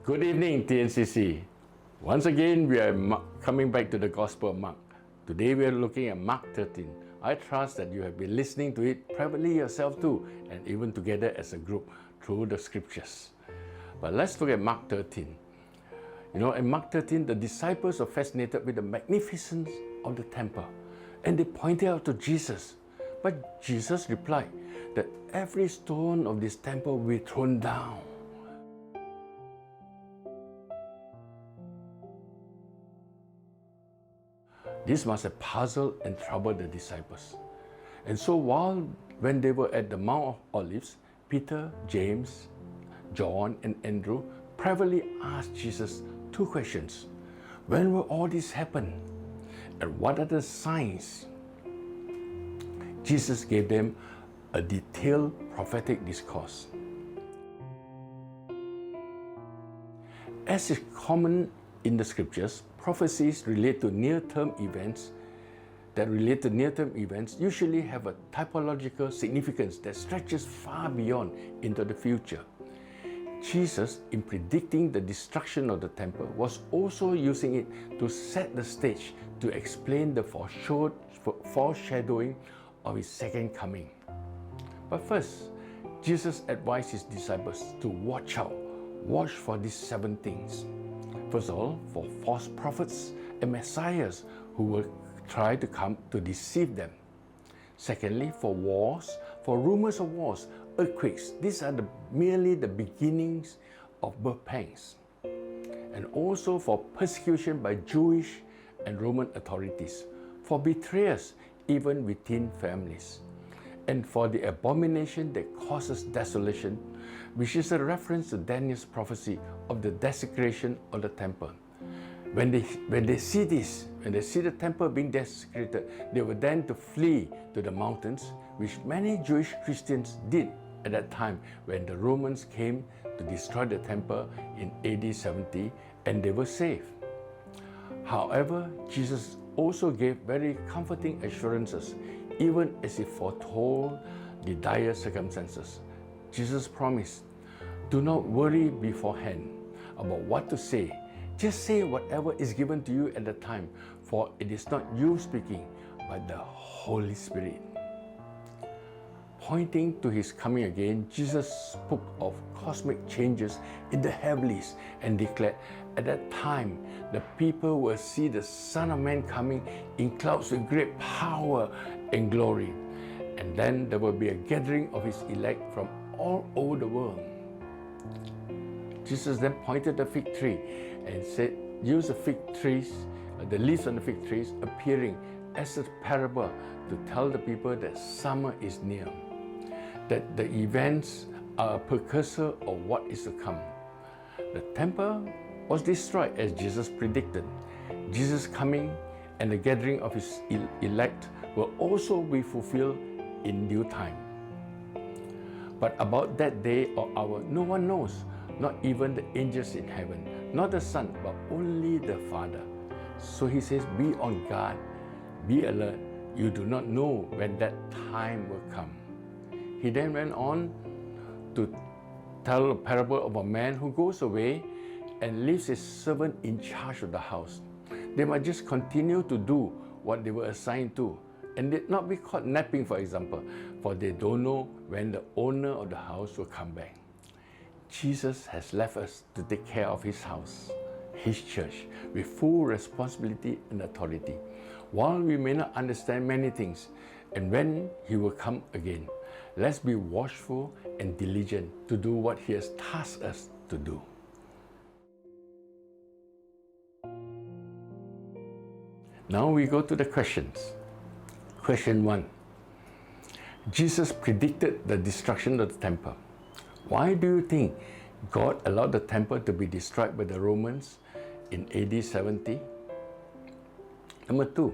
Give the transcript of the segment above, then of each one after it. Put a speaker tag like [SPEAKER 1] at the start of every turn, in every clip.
[SPEAKER 1] Good evening, tNCC. Once again, we are coming back to the Gospel of Mark. Today, we are looking at Mark 13. I trust that you have been listening to it privately yourself too, and even together as a group through the scriptures. But let's look at Mark 13. In Mark 13, the disciples are fascinated with the magnificence of the temple, and they pointed out to Jesus. But Jesus replied that every stone of this temple will be thrown down. This must have puzzled and troubled the disciples. And so when they were at the Mount of Olives, Peter, James, John, and Andrew privately asked Jesus two questions. When will all this happen? And what are the signs? Jesus gave them a detailed prophetic discourse. As is common in the scriptures, prophecies relate to near-term events usually have a typological significance that stretches far beyond into the future. Jesus, in predicting the destruction of the temple, was also using it to set the stage to explain the foreshadowing of his second coming. But first, Jesus advised his disciples to watch for these 7 things. First of all, for false prophets and messiahs who will try to come to deceive them. Secondly, for wars, for rumors of wars, earthquakes. These are merely the beginnings of birth pangs. And also for persecution by Jewish and Roman authorities, for betrayers even within families, and for the abomination that causes desolation, which is a reference to Daniel's prophecy of the desecration of the temple. When they see the temple being desecrated, they were then to flee to the mountains, which many Jewish Christians did at that time when the Romans came to destroy the temple in AD 70, and they were safe. However, Jesus also gave very comforting assurances, even as he foretold the dire circumstances. Jesus promised, "Do not worry beforehand about what to say. Just say whatever is given to you at the time, for it is not you speaking, but the Holy Spirit." Pointing to his coming again, Jesus spoke of cosmic changes in the heavens and declared, at that time, the people will see the Son of Man coming in clouds with great power and glory. And then there will be a gathering of his elect from all over the world. Jesus then pointed the fig tree and said, use the leaves on the fig trees appearing as a parable to tell the people that summer is near, that the events are a precursor of what is to come. The temple was destroyed as Jesus predicted. Jesus' coming and the gathering of his elect will also be fulfilled in due time. But about that day or hour, no one knows, not even the angels in heaven, not the Son, but only the Father. So he says, be on guard, be alert. You do not know when that time will come. He then went on to tell a parable of a man who goes away and leaves his servant in charge of the house. They might just continue to do what they were assigned to and did not be caught napping, for example, for they don't know when the owner of the house will come back. Jesus has left us to take care of his house, his church, with full responsibility and authority. While we may not understand many things, and when he will come again, let's be watchful and diligent to do what he has tasked us to do. Now we go to the questions. Question 1. Jesus predicted the destruction of the temple. Why do you think God allowed the temple to be destroyed by the Romans in AD 70? Number 2.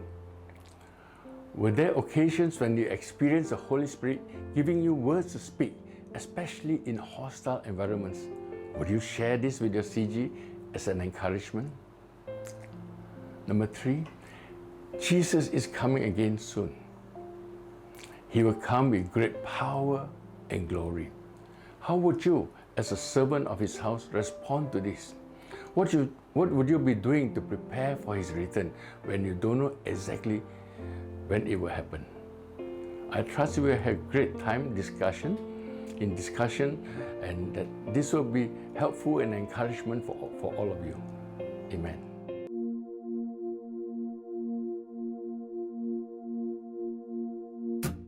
[SPEAKER 1] Were there occasions when you experienced the Holy Spirit giving you words to speak, especially in hostile environments? Would you share this with your CG as an encouragement? Number 3. Jesus is coming again soon. He will come with great power and glory. How would you, as a servant of his house, respond to this? What would you be doing to prepare for His return when you don't know exactly when it will happen? I trust you will have great time discussion, and that this will be helpful and encouragement for all of you. Amen.